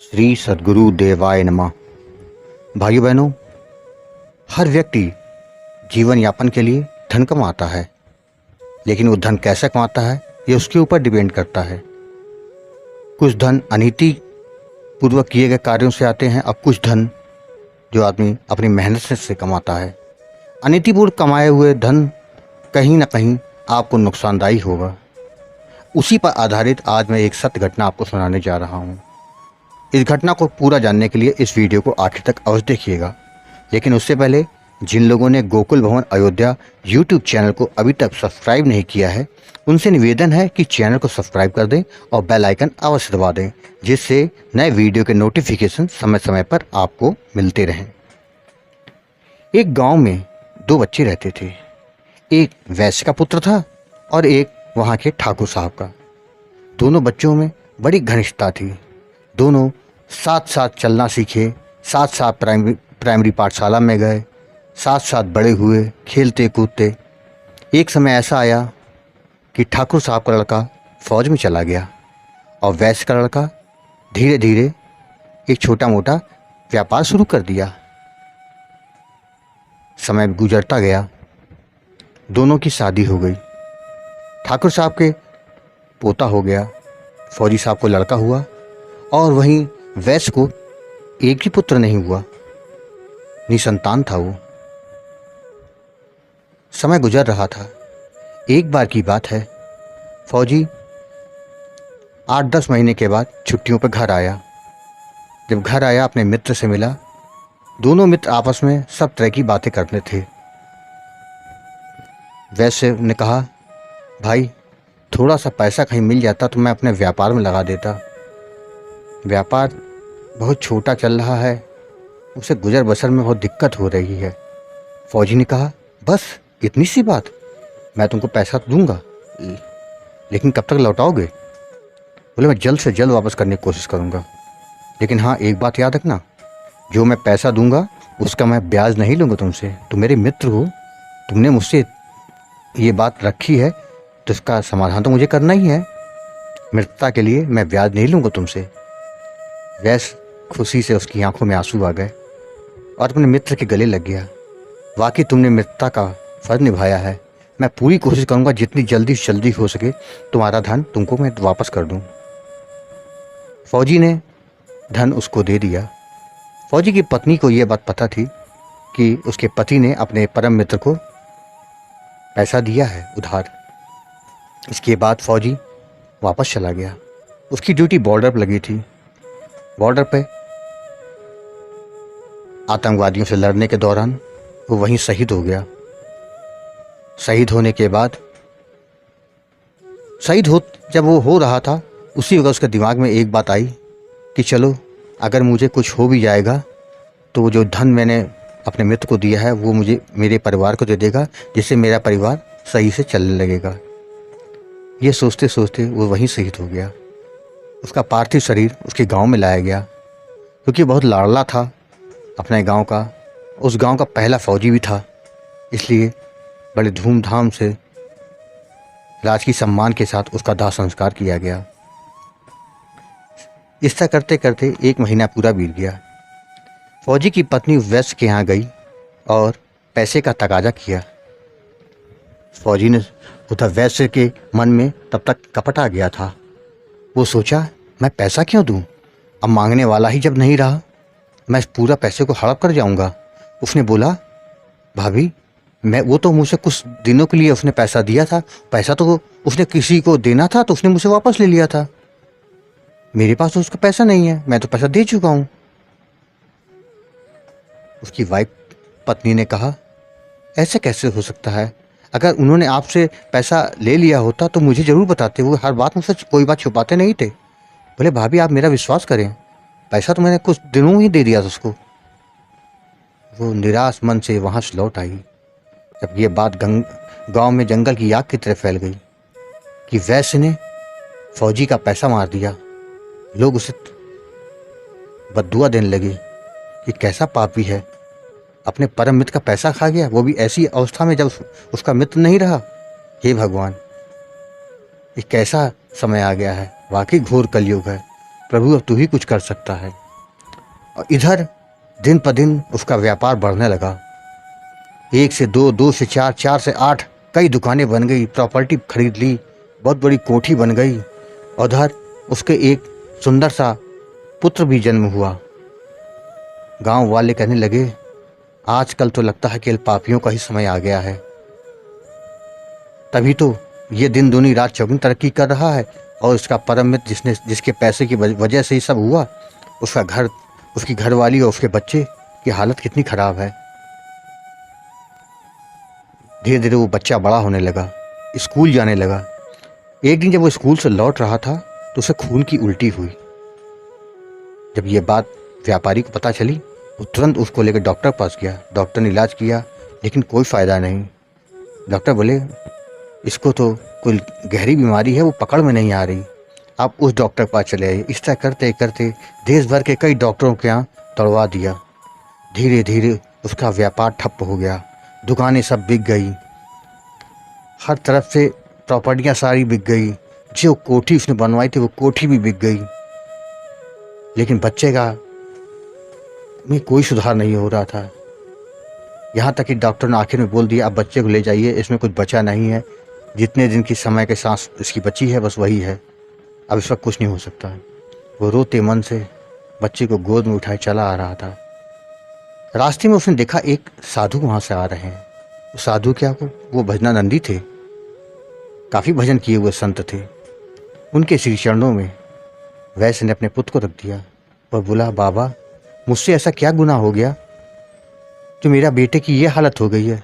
श्री सद्गुरु देवाय नमः। भाइयों बहनों, हर व्यक्ति जीवन यापन के लिए धन कमाता है, लेकिन वो धन कैसे कमाता है ये उसके ऊपर डिपेंड करता है। कुछ धन अनीति पूर्वक किए गए कार्यों से आते हैं और कुछ धन जो आदमी अपनी मेहनत से कमाता है। अनीतिपूर्वक कमाए हुए धन कहीं ना कहीं आपको नुकसानदायी होगा। उसी पर आधारित आज मैं एक सत्य घटना आपको सुनाने जा रहा हूँ। इस घटना को पूरा जानने के लिए इस वीडियो को आखिर तक अवश्य देखिएगा। लेकिन उससे पहले जिन लोगों ने गोकुल भवन अयोध्या यूट्यूब चैनल को अभी तक सब्सक्राइब नहीं किया है, उनसे निवेदन है कि चैनल को सब्सक्राइब कर दें और बेल आइकन अवश्य दबा दें, जिससे नए वीडियो के नोटिफिकेशन समय समय पर आपको मिलते रहें। एक गांव में दो बच्चे रहते थे। एक वैश्य का पुत्र था और एक वहाँ के ठाकुर साहब का। दोनों बच्चों में बड़ी घनिष्ठता थी। दोनों साथ साथ चलना सीखे, साथ साथ प्राइमरी पाठशाला में गए, साथ साथ बड़े हुए, खेलते कूदते। एक समय ऐसा आया कि ठाकुर साहब का लड़का फौज में चला गया और वैश्य का लड़का धीरे धीरे एक छोटा मोटा व्यापार शुरू कर दिया। समय गुजरता गया, दोनों की शादी हो गई। ठाकुर साहब के पोता हो गया, फौजी साहब को लड़का हुआ और वहीं वैश्य को एक भी पुत्र नहीं हुआ, निसंतान था वो। समय गुजर रहा था। एक बार की बात है, फौजी 8-10 महीने के बाद छुट्टियों पर घर आया। जब घर आया अपने मित्र से मिला। दोनों मित्र आपस में सब तरह की बातें करते थे। वैश्य ने कहा, भाई थोड़ा सा पैसा कहीं मिल जाता तो मैं अपने व्यापार में लगा देता। व्यापार बहुत छोटा चल रहा है, उसे गुजर बसर में बहुत दिक्कत हो रही है। फौजी ने कहा, बस इतनी सी बात, मैं तुमको पैसा तो दूंगा, लेकिन कब तक लौटाओगे? बोले, मैं जल्द से जल्द वापस करने की कोशिश करूंगा, लेकिन हाँ एक बात याद रखना, जो मैं पैसा दूंगा उसका मैं ब्याज नहीं लूँगा तुमसे। तुम मेरे मित्र हो, तुमने मुझसे ये बात रखी है तो इसका समाधान तो मुझे करना ही है। मित्रता के लिए मैं ब्याज नहीं लूँगा तुमसे। वैश्य खुशी से उसकी आंखों में आंसू आ गए और अपने मित्र के गले लग गया। वाकई तुमने मित्रता का फर्ज निभाया है। मैं पूरी कोशिश करूंगा जितनी जल्दी हो सके तुम्हारा धन तुमको मैं वापस कर दूं। फौजी ने धन उसको दे दिया। फौजी की पत्नी को यह बात पता थी कि उसके पति ने अपने परम मित्र को पैसा दिया है उधार। इसके बाद फौजी वापस चला गया। उसकी ड्यूटी बॉर्डर पर लगी थी। बॉर्डर पे आतंकवादियों से लड़ने के दौरान वो वहीं शहीद हो गया। शहीद होने के बाद जब वो हो रहा था, उसी वक्त उसके दिमाग में एक बात आई कि चलो अगर मुझे कुछ हो भी जाएगा तो वो जो धन मैंने अपने मित्र को दिया है वो मुझे मेरे परिवार को दे देगा, जिससे मेरा परिवार सही से चलने लगेगा। ये सोचते सोचते वो वहीं शहीद हो गया। उसका पार्थिव शरीर उसके गांव में लाया गया, क्योंकि बहुत लाडला था अपने गांव का। उस गांव का पहला फौजी भी था, इसलिए बड़े धूमधाम से राजकीय सम्मान के साथ उसका दाह संस्कार किया गया। इस तरह करते करते 1 महीना पूरा बीत गया। फौजी की पत्नी वैश्य के यहाँ गई और पैसे का तकाजा किया। फौजी ने उधर वैश्य के मन में तब तक कपट आ गया था। वो सोचा, मैं पैसा क्यों दूं? अब मांगने वाला ही जब नहीं रहा, मैं पूरा पैसे को हड़प कर जाऊंगा। उसने बोला, भाभी वो तो मुझसे कुछ दिनों के लिए उसने पैसा दिया था, पैसा तो उसने किसी को देना था तो उसने मुझसे वापस ले लिया था। मेरे पास तो उसका पैसा नहीं है, मैं तो पैसा दे चुका हूं। उसकी वाइफ पत्नी ने कहा, ऐसे कैसे हो सकता है? अगर उन्होंने आपसे पैसा ले लिया होता तो मुझे ज़रूर बताते। वो हर बात मुझसे कोई बात छुपाते नहीं थे। बोले, भाभी आप मेरा विश्वास करें, पैसा तो मैंने कुछ दिनों ही दे दिया था उसको। वो निराश मन से वहाँ से लौट आई जब ये बात गांव में जंगल की आग की तरह फैल गई कि वैश्य ने फौजी का पैसा मार दिया। लोग उसे बद्दुआ देने लगे कि कैसा पापी है, अपने परम मित्र का पैसा खा गया, वो भी ऐसी अवस्था में जब उसका मित्र नहीं रहा। हे भगवान, ये कैसा समय आ गया है। वाकई घोर कलयुग है। प्रभु अब तू ही कुछ कर सकता है। और इधर दिन पर दिन उसका व्यापार बढ़ने लगा। 1 से 2, 2 से 4, 4 से 8, कई दुकानें बन गई, प्रॉपर्टी खरीद ली, बहुत बड़ी कोठी बन गई। उधर उसके एक सुंदर सा पुत्र भी जन्म हुआ। गांव वाले कहने लगे, आजकल तो लगता है केवल पापियों का ही समय आ गया है। तभी तो ये दिन दूनी रात चौगुनी तरक्की कर रहा है। और उसका परम मित्र जिसके पैसे की वजह से ही सब हुआ, उसकी घरवाली और उसके बच्चे की हालत कितनी खराब है। धीरे धीरे वो बच्चा बड़ा होने लगा, स्कूल जाने लगा। एक दिन जब वो स्कूल से लौट रहा था तो उसे खून की उल्टी हुई। जब ये बात व्यापारी को पता चली, वो तुरंत उसको लेकर डॉक्टर पास गया। डॉक्टर ने इलाज किया, लेकिन कोई फ़ायदा नहीं। डॉक्टर बोले, इसको तो कोई गहरी बीमारी है, वो पकड़ में नहीं आ रही, आप उस डॉक्टर के पास चले आइए। इस तरह करते करते देश भर के कई डॉक्टरों के यहाँ दौड़वा दिया। धीरे धीरे उसका व्यापार ठप्प हो गया, दुकानें सब बिक गई, हर तरफ से प्रॉपर्टियाँ सारी बिक गई। जो कोठी उसने बनवाई थी वो कोठी भी बिक गई। लेकिन बच्चे का में कोई सुधार नहीं हो रहा था। यहाँ तक कि डॉक्टर ने आखिर में बोल दिया, अब बच्चे को ले जाइए, इसमें कुछ बचा नहीं है, जितने दिन की समय के सांस इसकी बची है बस वही है, अब इस वक्त कुछ नहीं हो सकता है। वो रोते मन से बच्चे को गोद में उठाए चला आ रहा था। रास्ते में उसने देखा एक साधु वहाँ से आ रहे हैं। वो साधु क्या, वो भजनानंदी थे, काफ़ी भजन किए हुए संत थे। उनके श्री चरणों में वैश्य ने अपने पुत्र को रख दिया और बोला, बाबा मुझसे ऐसा क्या गुनाह हो गया जो मेरा बेटे की ये हालत हो गई है,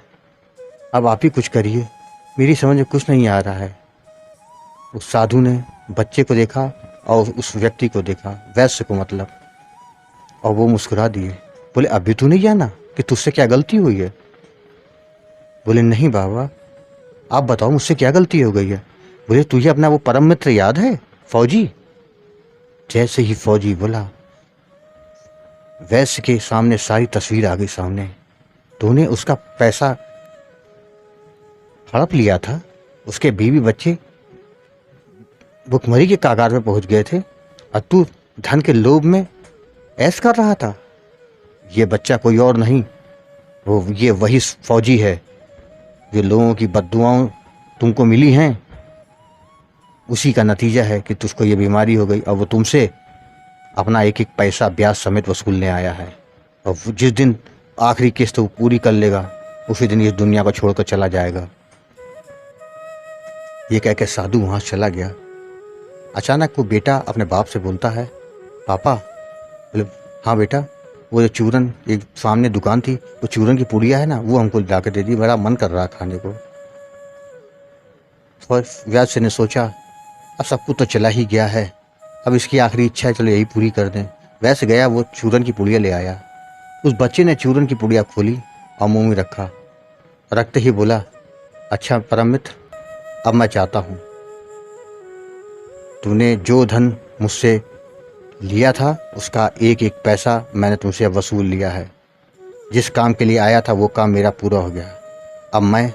अब आप ही कुछ करिए, मेरी समझ में कुछ नहीं आ रहा है। उस साधु ने बच्चे को देखा और उस व्यक्ति को देखा, वैश्य को मतलब, और वो मुस्कुरा दिए। बोले, अभी तू नहीं जाना कि तुझसे क्या गलती हुई है? बोले, नहीं बाबा, आप बताओ मुझसे क्या गलती हो गई है? बोले, तुझे अपना वो परम मित्र याद है, फौजी? जैसे ही फौजी बोला, वैश्य के सामने सारी तस्वीर आ गई सामने। तूने उसका पैसा हड़प लिया था, उसके बीवी बच्चे भुखमरी के कागार पे पहुंच गए थे, और तू धन के लोभ में ऐश कर रहा था। ये बच्चा कोई और नहीं, ये वही फौजी है जो लोगों की बद्दुआओं तुमको मिली हैं, उसी का नतीजा है कि तुझको ये बीमारी हो गई। और वो तुमसे अपना एक एक पैसा ब्याज समेत वसूलने आया है, और जिस दिन आखिरी किस्त वो पूरी कर लेगा उसी दिन इस दुनिया को छोड़कर चला जाएगा। ये कह के साधु वहाँ चला गया। अचानक वो बेटा अपने बाप से बोलता है, पापा। बोले, हाँ बेटा, वो जो चूरन, एक सामने दुकान थी, वो चूरन की पुड़िया है ना, वो हमको ला के दे दी, बड़ा मन कर रहा खाने को। व्यास ने सोचा, अब सब कुछ तो चला ही गया है, अब इसकी आखिरी इच्छा है, चलो यही पूरी कर दें। वैसे गया, वो चूरन की पुड़िया ले आया। उस बच्चे ने चूरन की पुड़िया खोली और मुंह में रखा। रखते ही बोला, अच्छा परम मित्र, अब मैं चाहता हूँ, तूने जो धन मुझसे लिया था उसका एक एक पैसा मैंने तुमसे अब वसूल लिया है। जिस काम के लिए आया था वो काम मेरा पूरा हो गया। अब मैं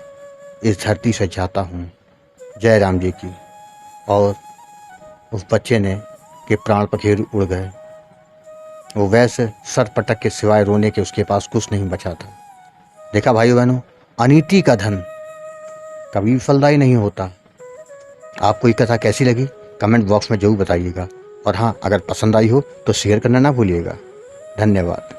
इस धरती से जाता हूँ। जय राम जी की। और उस बच्चे ने के प्राण पखेरु उड़ गए। वो वैसे सर पटक के सिवाय रोने के उसके पास कुछ नहीं बचा था। देखा भाइयों बहनों, अनीति का धन कभी फलदायी नहीं होता। आपको ये कथा कैसी लगी कमेंट बॉक्स में जरूर बताइएगा, और हाँ, अगर पसंद आई हो तो शेयर करना ना भूलिएगा। धन्यवाद।